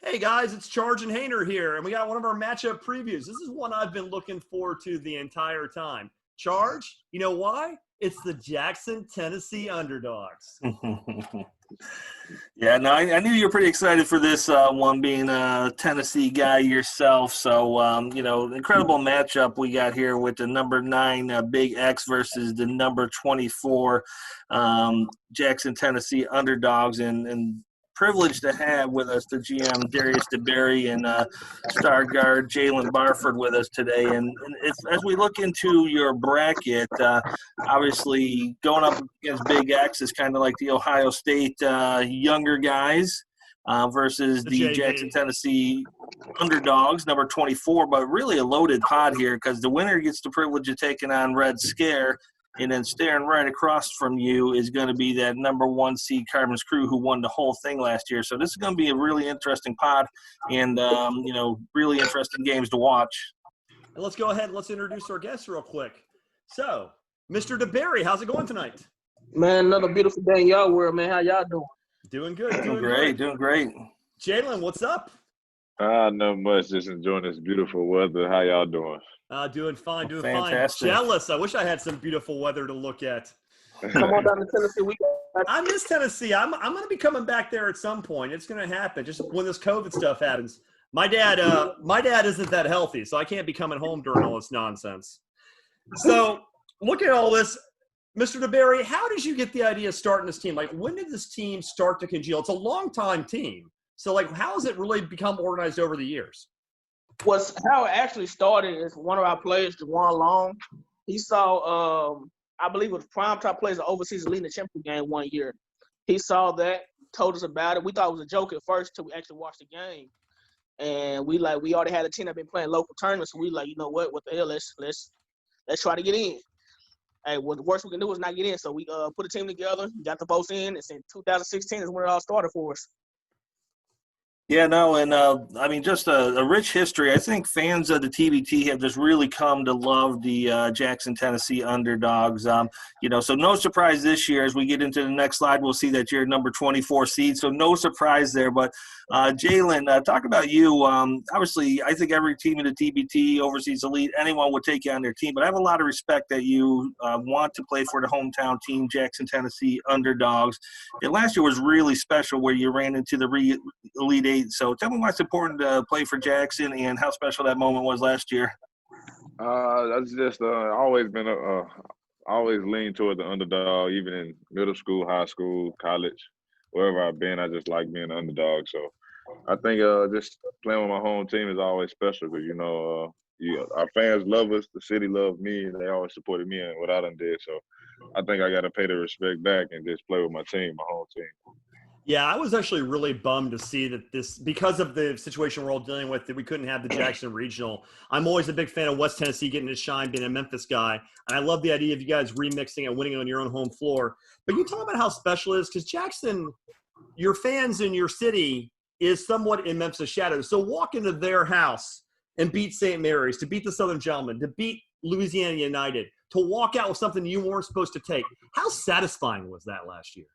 Hey guys, it's Charge and Hayner here, and we got one of our matchup previews. This is one I've been looking forward to the entire time. Charge, you know why? It's the Jackson, Tennessee Underdogs. Yeah, no, I knew you were pretty excited for this one, being a Tennessee guy yourself. So, incredible matchup we got here with the number 9 BigX versus the number 24 Jackson, Tennessee Underdogs, and privileged to have with us the GM Darius DeBerry and star guard Jaylen Barford with us today. And as we look into your bracket, obviously going up against Big X is kind of like the Ohio State younger guys versus the Jackson, Tennessee Underdogs, number 24, but really a loaded pot here because the winner gets the privilege of taking on Red Scare. And then staring right across from you is going to be that number 1 seed Carbon's Crew, who won the whole thing last year. So this is going to be a really interesting pod and, really interesting games to watch. And let's go ahead and let's introduce our guests real quick. So, Mr. DeBerry, how's it going tonight? Man, another beautiful day in y'all world, man. How y'all doing? Doing good. Doing great. Jaylen, what's up? Not much. Just enjoying this beautiful weather. How y'all doing? Doing fine. Fantastic. Jealous. I wish I had some beautiful weather to look at. Come on down to Tennessee. I miss Tennessee. I'm going to be coming back there at some point. It's going to happen. Just when this COVID stuff happens. My dad isn't that healthy, so I can't be coming home during all this nonsense. So, looking at all this, Mr. DeBerry, how did you get the idea of starting this team? Like, when did this team start to congeal? It's a long-time team. So, like, how has it really become organized over the years? How it actually started is one of our players, Juwan Long. He saw, I believe it was Prime Top Players of Overseas Elite Championship game one year. He saw that, told us about it. We thought it was a joke at first until we actually watched the game. And we already had a team that been playing local tournaments. So we you know what the hell, let's try to get in. Hey, the worst we can do is not get in. So we put a team together, got the votes in. It's in 2016 is when it all started for us. Yeah, no, and just a rich history. I think fans of the TBT have just really come to love the Jackson, Tennessee Underdogs. So no surprise this year as we get into the next slide. We'll see that you're number 24 seed, so no surprise there. But Jaylen, talk about you. Obviously, I think every team in the TBT, Overseas Elite, anyone would take you on their team. But I have a lot of respect that you want to play for the hometown team, Jackson, Tennessee Underdogs. And last year was really special where you ran into the Elite Eight. So tell me why it's important to play for Jackson and how special that moment was last year. That's just always been always leaned toward the underdog, even in middle school, high school, college, wherever I've been. I just like being an underdog. So I think just playing with my home team is always special because our fans love us, the city loves me, and they always supported me and what I done did. So I think I got to pay the respect back and just play with my team, my home team. Yeah, I was actually really bummed to see that because of the situation we're all dealing with, that we couldn't have the Jackson Regional. I'm always a big fan of West Tennessee getting to shine, being a Memphis guy. And I love the idea of you guys remixing and winning on your own home floor. But you talk about how special it is because Jackson, your fans in your city is somewhat in Memphis' shadows. So walk into their house and beat St. Mary's, to beat the Southern Gentlemen, to beat Louisiana United, to walk out with something you weren't supposed to take. How satisfying was that last year?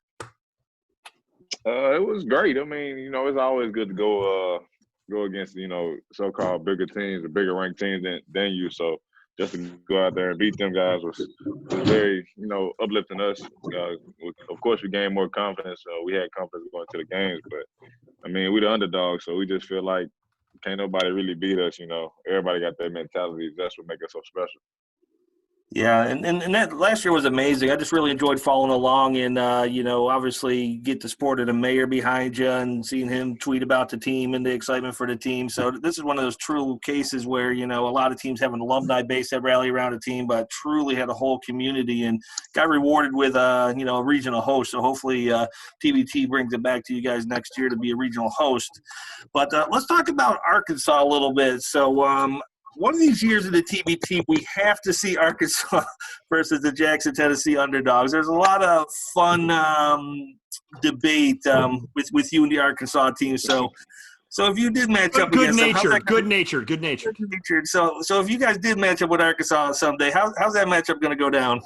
It was great. I mean, it's always good to go against, so-called bigger teams or bigger ranked teams than you. So just to go out there and beat them guys was very, uplifting us. Of course, we gained more confidence. We had confidence going to the games, but I mean, we're the underdogs, so we just feel like can't nobody really beat us. Everybody got that mentality. That's what makes us so special. Yeah, and that last year was amazing. I just really enjoyed following along and, obviously get the support of the mayor behind you and seeing him tweet about the team and the excitement for the team. So this is one of those true cases where, a lot of teams have an alumni base that rally around a team, but truly had a whole community and got rewarded with, a regional host. So hopefully TBT brings it back to you guys next year to be a regional host. But let's talk about Arkansas a little bit. So, one of these years in the TBT, we have to see Arkansas versus the Jackson, Tennessee Underdogs. There's a lot of fun debate with you and the Arkansas team. So if you did match up good against natured, good natured. So if you guys did match up with Arkansas someday, how's that matchup going to go down?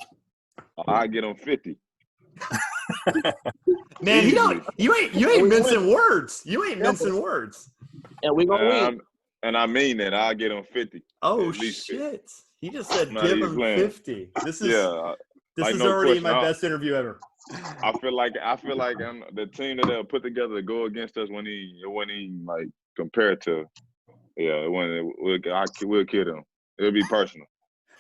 I get them 50. Man, you ain't mincing words. You ain't Yeah, mincing words. And we're gonna win. And I mean that. I'll get him 50. Oh at least 50. shit! He just said I'm not give even him playing. 50. This is like, no already question. my best interview ever. I feel like I'm the team that they'll put together to go against us when he like compared to we'll kid him. It'll be personal.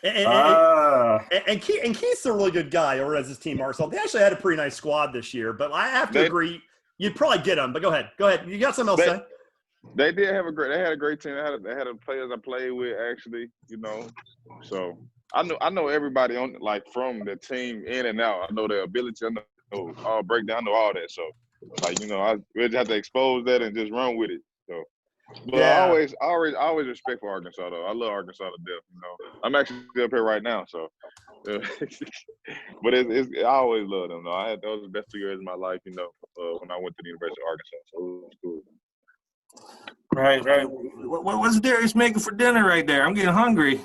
And Keith's a really good guy over as his team, Marcel. They actually had a pretty nice squad this year, but I have to agree, you'd probably get them. But go ahead. You got something else to say? They did have they had a great team. They had players I played with actually, So I know everybody on from the team in and out. I know their ability. I know all breakdown. I know all that. So we just have to expose that and just run with it. So, but I always respect for Arkansas though. I love Arkansas to death. I'm actually up here right now. So, but I always love them. Though I had those the best 2 years of my life. When I went to the University of Arkansas. So it was cool. Right. What's Darius making for dinner right there? I'm getting hungry.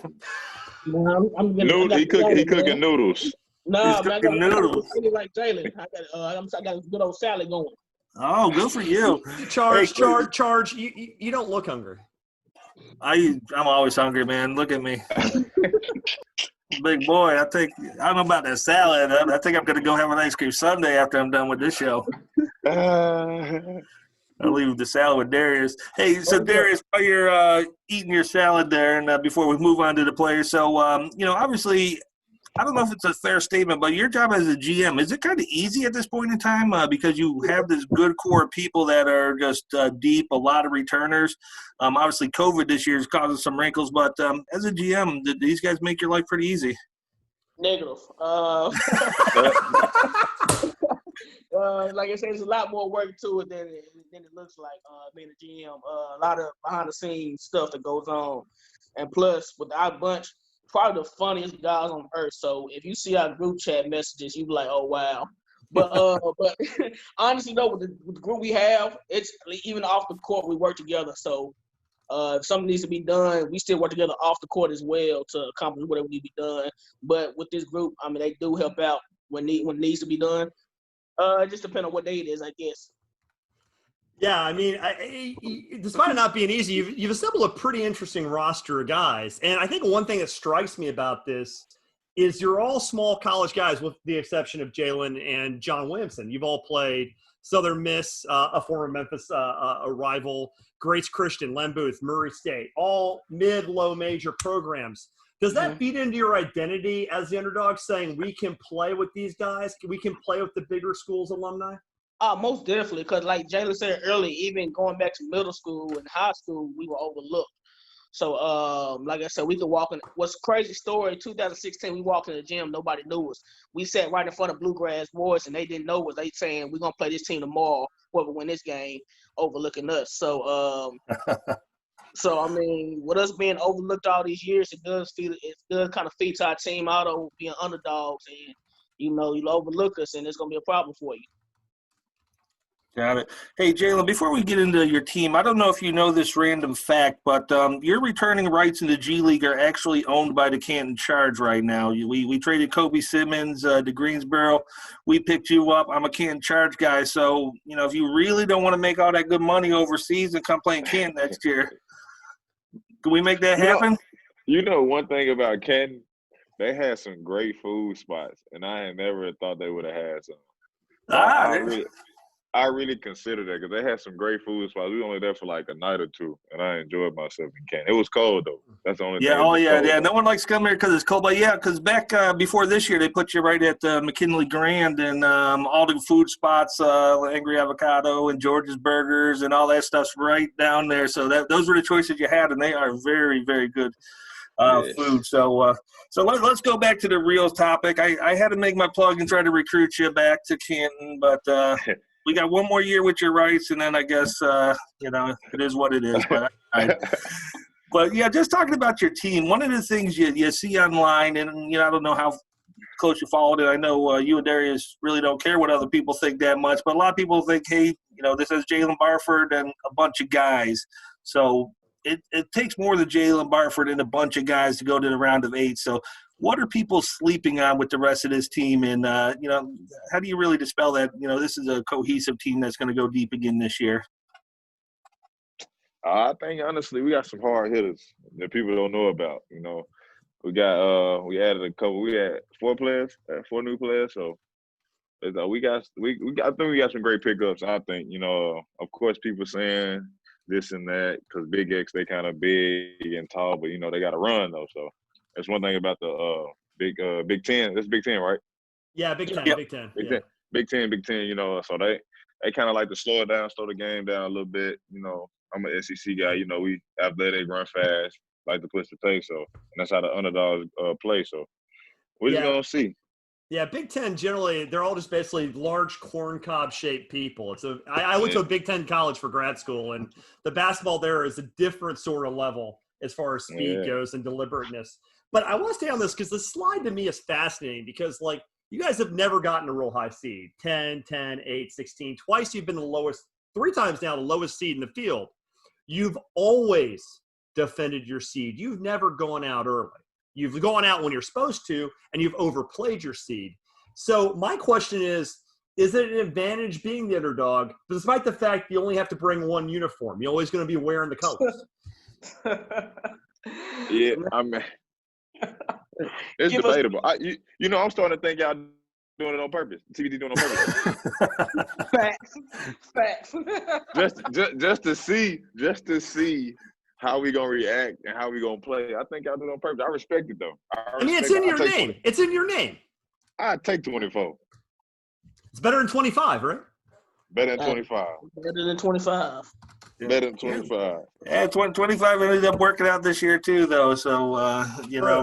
I'm he cooking noodles. No, He's man, I cooking got noodles. like Jaylen. I got a good old salad going. Oh, good for you. Charge. You don't look hungry. I'm always hungry, man. Look at me. Big boy, I don't know about that salad. I think I'm going to go have an ice cream sundae after I'm done with this show. I'll leave the salad with Darius. Hey, so Darius, while you're eating your salad there, and before we move on to the players, so, obviously, I don't know if it's a fair statement, but your job as a GM, is it kind of easy at this point in time because you have this good core of people that are just deep, a lot of returners? Obviously, COVID this year is causing some wrinkles, but as a GM, did these guys make your life pretty easy? Negative. Like I said, there's a lot more work to it than it looks like being a GM. A lot of behind-the-scenes stuff that goes on. And plus, with our bunch, probably the funniest guys on earth. So if you see our group chat messages, you be like, oh, wow. But honestly, though, with the group we have, it's even off the court, we work together. So if something needs to be done, we still work together off the court as well to accomplish whatever needs to be done. But with this group, I mean, they do help out when it needs to be done. It just depends on what day it is, I guess. Yeah, I mean, despite it not being easy, you've assembled a pretty interesting roster of guys. And I think one thing that strikes me about this is you're all small college guys with the exception of Jaylen and John Williamson. You've all played Southern Miss, a former Memphis a rival, Grace Christian, Len Booth, Murray State, all mid-low major programs. Does that feed into your identity as the underdog, saying we can play with these guys? We can play with the bigger schools alumni? Most definitely, because like Jaylen said earlier, even going back to middle school and high school, we were overlooked. So, like I said, we could walk in. What's a crazy story, 2016, we walked in the gym, nobody knew us. We sat right in front of Bluegrass Boys, and they didn't know us. They saying, we're going to play this team tomorrow, whoever win this game, overlooking us. So, I mean, with us being overlooked all these years, it does kind of feed our team out of being underdogs. And, you overlook us, and it's going to be a problem for you. Got it. Hey, Jaylen, before we get into your team, I don't know if you know this random fact, but your returning rights in the G League are actually owned by the Canton Charge right now. We traded Kobe Simmons to Greensboro. We picked you up. I'm a Canton Charge guy, so, if you really don't want to make all that good money overseas and come play in Canton next year, can we make that happen? One thing about Canton, they had some great food spots, and I had never thought they would have had some. I really considered that because they had some great food spots. We were only there for like a night or two, and I enjoyed myself in Canton. It was cold, though. That's the only thing. Yeah. No one likes coming here because it's cold. But, yeah, because back before this year, they put you right at McKinley Grand and all the food spots, Angry Avocado and George's Burgers and all that stuff's right down there. So those were the choices you had, and they are very, very good food. So let's go back to the real topic. I had to make my plug and try to recruit you back to Canton, but we got one more year with your rights, and then I guess, it is what it is. But yeah, just talking about your team, one of the things you see online, and, I don't know how close you followed it. I know you and Darius really don't care what other people think that much, but a lot of people think, hey, this is Jaylen Barford and a bunch of guys. So it takes more than Jaylen Barford and a bunch of guys to go to the round of 8. So what are people sleeping on with the rest of this team? And, how do you really dispel that, this is a cohesive team that's going to go deep again this year? I think honestly we got some hard hitters that people don't know about. We added we had 4 new players. So I think we got some great pickups. I think of course people saying this and that because BigX they kind of big and tall, but they got to run though. So that's one thing about the Big Ten. That's Big Ten, right? Yeah, Big Ten, Yep. Big Ten. Big Yeah. Ten, Big Ten, Big Ten. So they kind of like to slow it down, slow the game down a little bit. I'm an SEC guy. We athletic, run fast, like to push the pace. So and that's how the underdogs play. So we're just gonna see. Yeah, Big Ten generally they're all just basically large corncob shaped people. I went to a Big Ten college for grad school, and the basketball there is a different sort of level as far as speed goes and deliberateness. But I want to stay on this because the slide to me is fascinating because you guys have never gotten a real high seed, 10, 8, 16. Twice you've been the lowest, 3 times now the lowest seed in the field. You've always defended your seed. You've never gone out early. You've gone out when you're supposed to, and you've overplayed your seed. So my question is it an advantage being the underdog, despite the fact you only have to bring one uniform? You're always going to be wearing the colors. Yeah, I mean, it's debatable. I'm starting to think y'all doing it on purpose. TBT doing it on purpose. Facts. just to see how we gonna react and how we gonna play. I think y'all do it on purpose. I respect it though. It's in your name. It's in your name. I'd take 24. It's better than 25, right? Better than 25. Better than 25. Better than 25. Yeah, 25 ended up working out this year too, though. So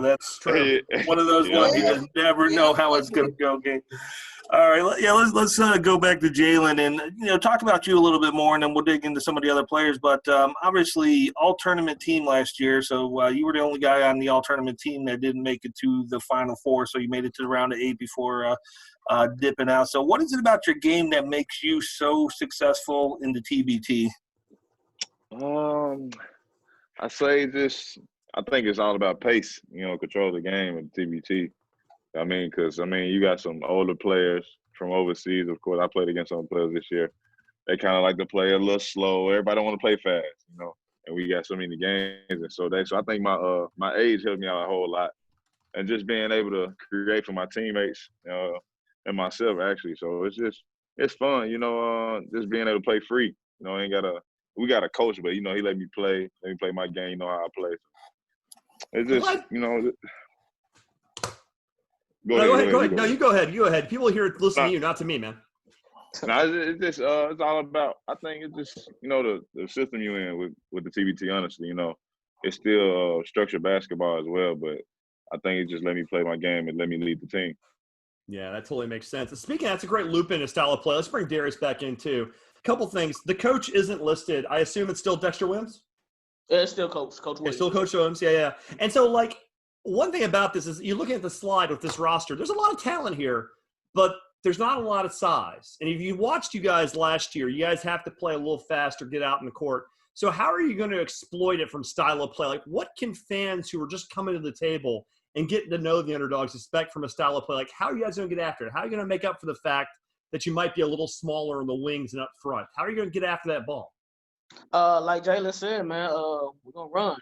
that's true. One of those ones you just never know how it's going to go. Okay. All right, let's go back to Jaylen and talk about you a little bit more, and then we'll dig into some of the other players. But obviously, all-tournament team last year, so you were the only guy on the all-tournament team that didn't make it to the Final Four. So you made it to the round of 8 before dipping out. So what is it about your game that makes you so successful in the TBT? I say this. I think it's all about pace. Control the game at the TBT. Because you got some older players from overseas. Of course, I played against some players this year. They kind of like to play a little slow. Everybody don't want to play fast, And we got so many games, and so I think my age helped me out a whole lot, and just being able to create for my teammates and myself actually. So it's fun, just being able to play free. We got a coach, but he let me play my game. How I play. It's just Go ahead. No, you go ahead. You go ahead. People here listen to you, not to me, man. No, it's just it's all about. I think it's just the system you in with the TBT. Honestly, it's still structured basketball as well, but I think it just let me play my game and let me lead the team. Yeah, that totally makes sense. And speaking of, that's a great loop in a style of play. Let's bring Darius back in too. A couple things. The coach isn't listed. I assume it's still Dexter Williams. Yeah, it's still Coach Williams. It's still Coach Williams. Yeah. And so one thing about this is you're looking at the slide with this roster. There's a lot of talent here, but there's not a lot of size. And if you watched you guys last year, you guys have to play a little faster, get out in the court. So how are you going to exploit it from style of play? What can fans who are just coming to the table and getting to know the underdogs expect from a style of play? How are you guys going to get after it? How are you going to make up for the fact that you might be a little smaller in the wings and up front? How are you going to get after that ball? Like Jaylen said, man, we're going to run.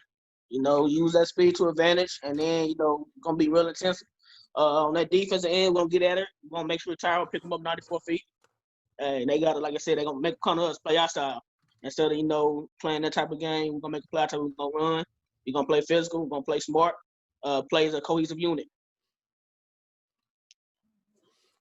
Use that speed to advantage, and then, we're going to be real intensive. On that defensive end, we're going to get at it. We're going to make sure Tyra pick them up 94 feet. And they got to, like I said, they're going to make come to us, play our style. Instead of, playing that type of game, we're going to make a play out there. We're going to run. We're going to play physical. We're going to play smart. Play as a cohesive unit.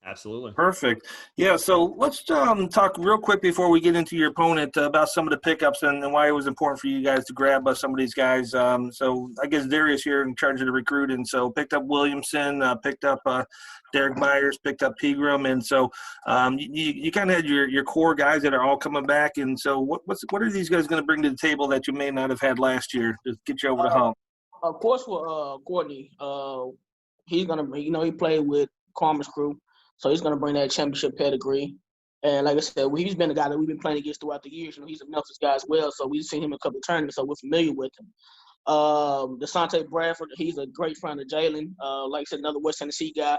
Absolutely. Perfect. Yeah, so let's talk real quick before we get into your opponent about some of the pickups and why it was important for you guys to grab some of these guys. So I guess Darius here in charge of the recruiting. So picked up Williamson, picked up Derek Myers, picked up Pegram. And so you kind of had your core guys that are all coming back. And so what are these guys going to bring to the table that you may not have had last year to get you over the hump? Of course, for Courtney, he's going to, he played with Carmen's crew. So he's going to bring that championship pedigree. And like I said, he's been a guy that we've been playing against throughout the years. He's a Memphis guy as well. So we've seen him in a couple of tournaments, so we're familiar with him. Desante Bradford, he's a great friend of Jaylen. Like I said, another West Tennessee guy.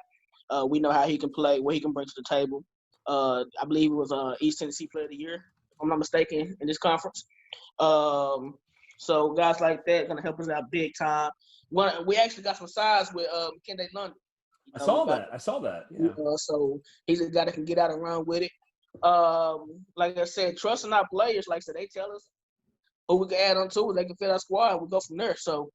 We know how he can play, what he can bring to the table. I believe it was East Tennessee Player of the Year, if I'm not mistaken, in this conference. So guys like that going to help us out big time. We actually got some size with Kende London. I saw that. Yeah. So he's a guy that can get out and run with it. Like I said, trusting our players. Like I said, they tell us who we can add on to. They can fit our squad. We go from there. So.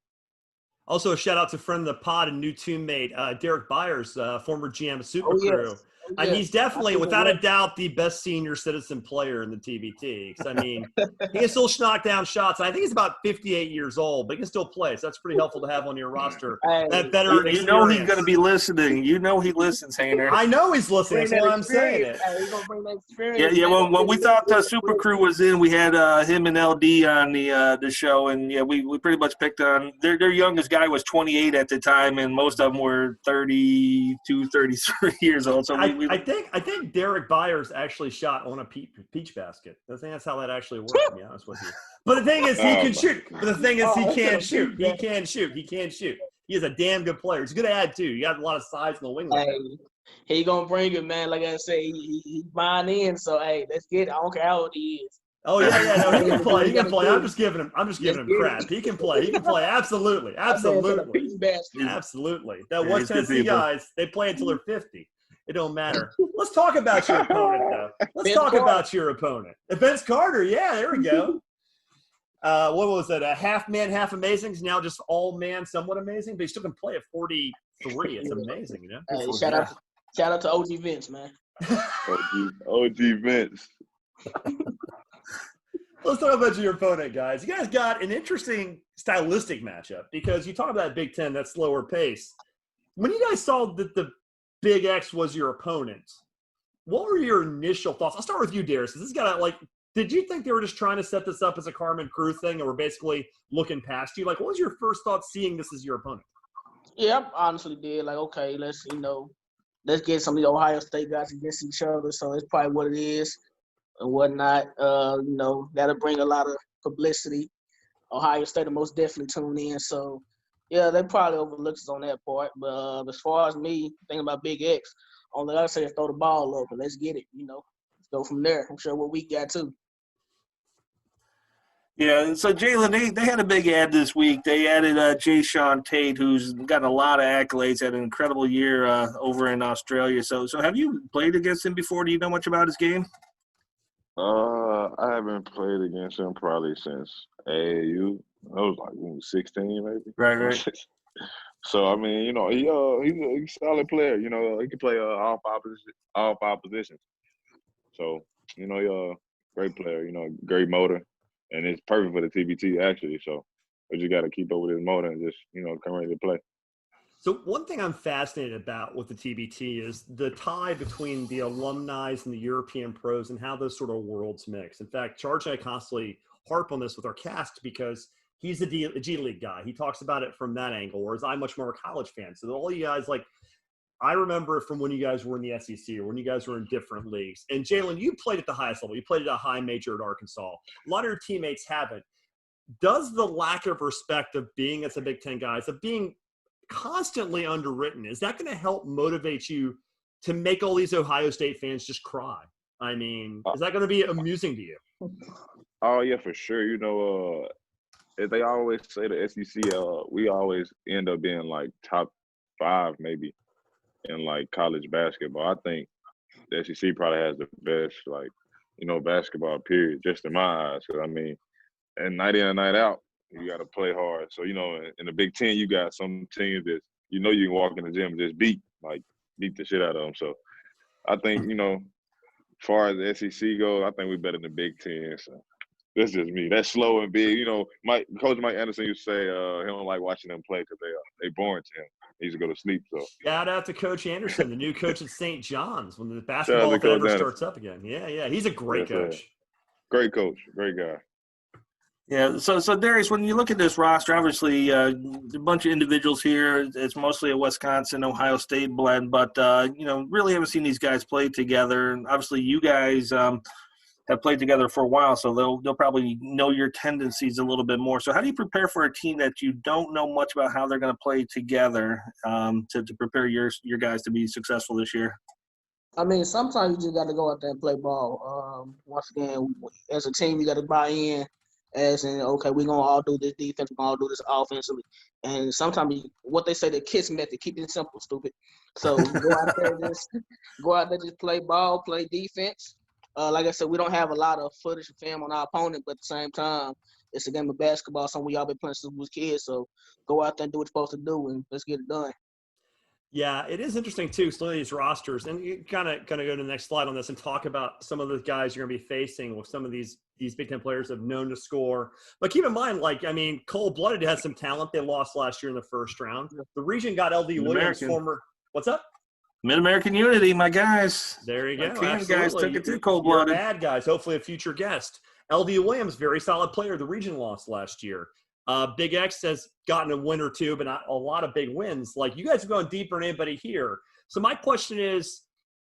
Also, a shout out to friend of the pod and new teammate Derek Byers, former GM of Super Crew. And he's definitely, without a doubt, the best senior citizen player in the TBT. Because, I mean, he can still knock down shots. I think he's about 58 years old, but he can still play. So that's pretty helpful to have on your roster. That veteran You know he's going to be listening. You know he listens, Hainer. I know he's listening. That's why I'm saying it. He's going to bring that experience. Yeah. When we thought Super Crew was in, we had him and LD on the show. And, yeah, we pretty much picked on – their youngest guy was 28 at the time, and most of them were 32, 33 years old. So I think Derek Byers actually shot on a peach basket. I think that's how that actually worked, to be honest with you. But the thing is, he can shoot. But the thing is, he can shoot. He can shoot. He can shoot. He is a damn good player. He's a good ad, too. You got a lot of size in the wing. He going to bring it, man. Like I say, he's buying in. So, hey, let's get it. I don't care how old he is. Oh yeah, no, he can play. He can play. I'm just giving him crap. He can play. He can play. Absolutely. Absolutely. That West Tennessee guys, they play until they're 50. It don't matter. Let's talk about your opponent, though. Let's talk about your opponent. Vince Carter. Yeah, there we go. What was it? A half man, half amazing. He's now just all man, somewhat amazing, but he still can play at 43. It's amazing, you know. Hey, shout out to OG Vince, man. OG Vince. Let's talk about your opponent, guys. You guys got an interesting stylistic matchup because you talk about that Big Ten, that slower pace. When you guys saw that the BigX was your opponent, what were your initial thoughts? I'll start with you, Darius. This got did you think they were just trying to set this up as a Carmen Crew thing and were basically looking past you? What was your first thought seeing this as your opponent? Yeah, I honestly did. Okay, let's get some of the Ohio State guys against each other. So it's probably what it is. And whatnot, that'll bring a lot of publicity. Ohio State will most definitely tune in. So, yeah, they probably overlooked us on that part. But as far as me thinking about Big X, only I say is throw the ball up and let's get it. Let's go from there. I'm sure what we got too. Yeah, so Jaylen, they had a big ad this week. They added Jayshawn Tate, who's gotten a lot of accolades, had an incredible year over in Australia. So have you played against him before? Do you know much about his game? I haven't played against him probably since AAU. I was 16 maybe. Right. So I mean, he's a solid player. He can play all five positions. So he's a great player. Great motor, and it's perfect for the TBT actually. So we just got to keep up with his motor and just come ready to play. So one thing I'm fascinated about with the TBT is the tie between the alumni and the European pros and how those sort of worlds mix. In fact, Charge and I constantly harp on this with our cast because he's a G League guy. He talks about it from that angle, whereas I'm much more a college fan. So all you guys, I remember from when you guys were in the SEC or when you guys were in different leagues. And Jaylen, you played at the highest level. You played at a high major at Arkansas. A lot of your teammates haven't. Does the lack of respect of being as a Big Ten guys, of being constantly underwritten, is that going to help motivate you to make all these Ohio State fans just cry? I mean, is that going to be amusing to you? Oh yeah, for sure. As they always say, the SEC, we always end up being top 5 maybe in college basketball. I think the SEC probably has the best basketball period, just in my eyes. Because I mean, and night in and night out, you got to play hard. So, in the Big Ten, you got some teams that, you can walk in the gym and just beat the shit out of them. So, I think, as far as the SEC goes, I think we're better than the Big Ten. So, that's just me. That's slow and big. Coach Mike Anderson used to say he don't like watching them play because they boring to him. He used to go to sleep. So shout out to Coach Anderson, the new coach at St. John's when the basketball ever starts up again. Yeah. He's a great coach. Great coach. Great guy. Yeah, so Darius, when you look at this roster, obviously a bunch of individuals here. It's mostly a Wisconsin, Ohio State blend, but really haven't seen these guys play together. And obviously, you guys have played together for a while, so they'll probably know your tendencies a little bit more. So how do you prepare for a team that you don't know much about how they're going to play together to prepare your guys to be successful this year? I mean, sometimes you just got to go out there and play ball. Once again, as a team, you got to buy in. As in, okay, we're gonna all do this defense, we're gonna all do this offensively, and sometimes what they say the KISS method, keep it simple, stupid. So go out there, just play ball, play defense. Like I said, we don't have a lot of footage and film on our opponent, but at the same time, it's a game of basketball, something we all been playing since we was kids. So go out there and do what you're supposed to do, and let's get it done. Yeah, it is interesting too. Some of these rosters, and you kind of go to the next slide on this and talk about some of the guys you're going to be facing with some of these Big Ten players have known to score. But keep in mind, cold-blooded has some talent. They lost last year in the first round. The region got LD Williams, former. What's up? Mid-American Unity, my guys. There you go. Guys took it too cold-blooded. Bad guys. Hopefully a future guest. LD Williams, very solid player. The region lost last year. BigX has gotten a win or two, but not a lot of big wins. Like, you guys are going deeper than anybody here. So my question is,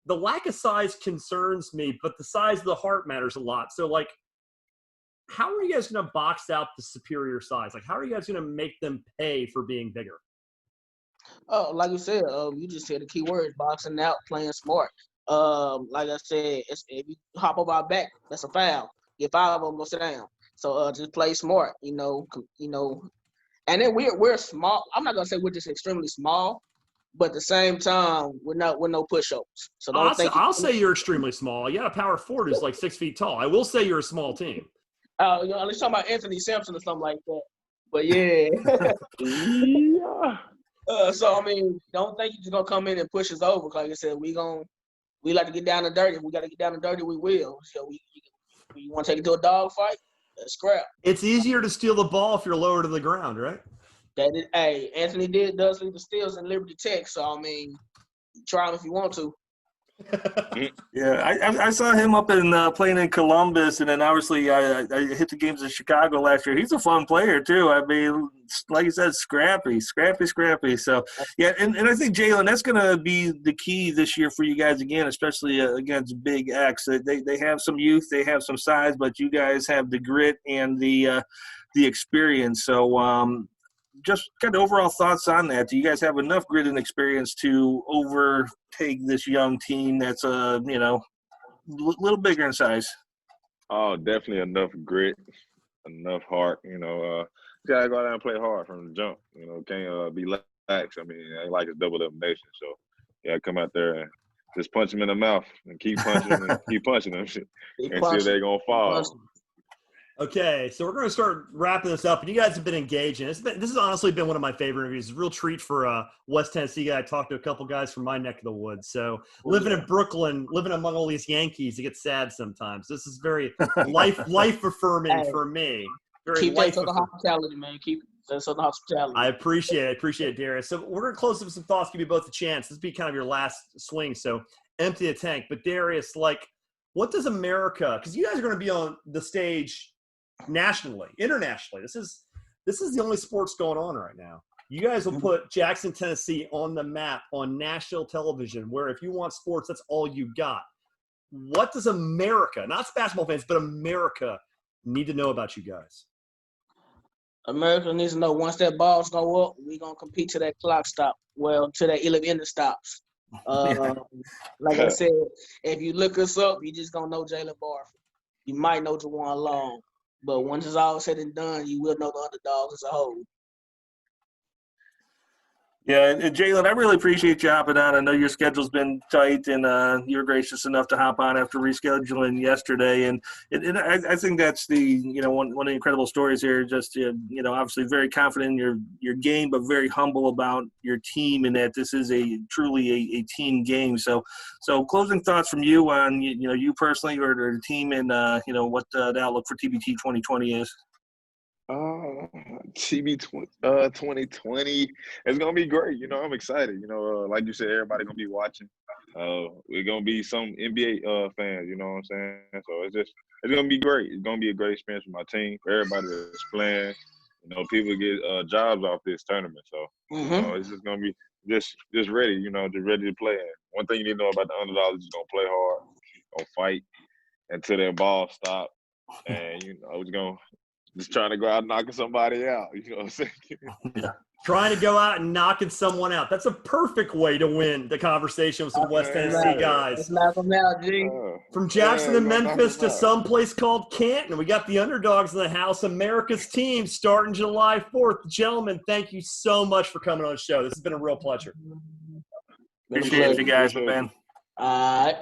the lack of size concerns me, but the size of the heart matters a lot. So, like, how are you guys going to box out the superior size? Like, how are you guys going to make them pay for being bigger? Oh, like you said, you just said the key words: boxing out, playing smart. Like I said, if you hop over our back, that's a foul. Get 5 of them, go sit down. So just play smart, and then we're small. I'm not gonna say we're just extremely small, but at the same time, we're no push-ups. So I'll say you're extremely small. You got a power forward who's like 6 feet tall. I will say you're a small team. Let's talk about Anthony Sampson or something like that. But yeah. Yeah. So I mean, don't think you're just gonna come in and push us over. Like I said, we like to get down and dirty. If we got to get down and dirty, we will. So you want to take it to a dog fight? Let's scrap. It's easier to steal the ball if you're lower to the ground, right? Hey, Anthony does lead the steals in Liberty Tech. So I mean, try him if you want to. Yeah, I saw him up in playing in Columbus, and then obviously I hit the games in Chicago last year. He's a fun player too. I mean, like you said, scrappy. So yeah, and I think Jaylen, that's going to be the key this year for you guys again, especially against Big X. They have some youth, they have some size, but you guys have the grit and the experience. So just kind of overall thoughts on that. Do you guys have enough grit and experience to overtake this young team that's a little bigger in size? Oh, definitely enough grit, enough heart. Gotta go out there and play hard from the jump. Can't be lax. I mean, it ain't like it's double elimination. So yeah, come out there and just punch them in the mouth and keep punching them and keep punching them and see if they're gonna fall. Okay, so we're going to start wrapping this up, and you guys have been engaging. This has honestly been one of my favorite interviews. It's a real treat for a West Tennessee guy. I talked to a couple guys from my neck of the woods. So living in Brooklyn, living among all these Yankees, it gets sad sometimes. This is very life affirming for me. Keep that Southern hospitality, man. Keep that Southern hospitality. I appreciate it, Darius. So we're going to close with some thoughts, give you both a chance. This will be kind of your last swing, so empty the tank. But Darius, what does America – because you guys are going to be on the stage – nationally, internationally. This is the only sports going on right now. You guys will put Jackson, Tennessee on the map on national television, where if you want sports, that's all you got. What does America, not basketball fans, but America, need to know about you guys? America needs to know once that balls go up, we're going to compete to that clock stop. Well, to that 11 stops. Like I said, if you look us up, you just going to know Jaylen Barford. You might know Juwan Long. But once it's all said and done, you will know the underdogs as a whole. Yeah, and Jaylen, I really appreciate you hopping on. I know your schedule's been tight, and you were gracious enough to hop on after rescheduling yesterday. And I think that's the one of the incredible stories here. Just obviously very confident in your game, but very humble about your team, and that this is truly a team game. So closing thoughts from you on you personally or the team, and what the outlook for TBT 2020 is. TB 2020, it's gonna be great. I'm excited. Like you said, everybody gonna be watching. We're gonna be some NBA fans. You know what I'm saying? So it's gonna be great. It's gonna be a great experience for my team, for everybody that's playing. People get jobs off this tournament. So it's just gonna be just ready. Just ready to play. And one thing you need to know about the underdogs is gonna play hard, gonna fight, until their ball stopped. And, you know, I was going just trying to go out and knocking somebody out. You know what I'm saying? Yeah. Trying to go out and knocking someone out. That's a perfect way to win the conversation with some West Tennessee guys. Let's knock them out, G. From Jackson yeah, to Memphis to someplace called Canton. We got the Underdogs in the house. America's team starting July 4th. Gentlemen, thank you so much for coming on the show. This has been a real pleasure. Appreciate you guys, man. All right.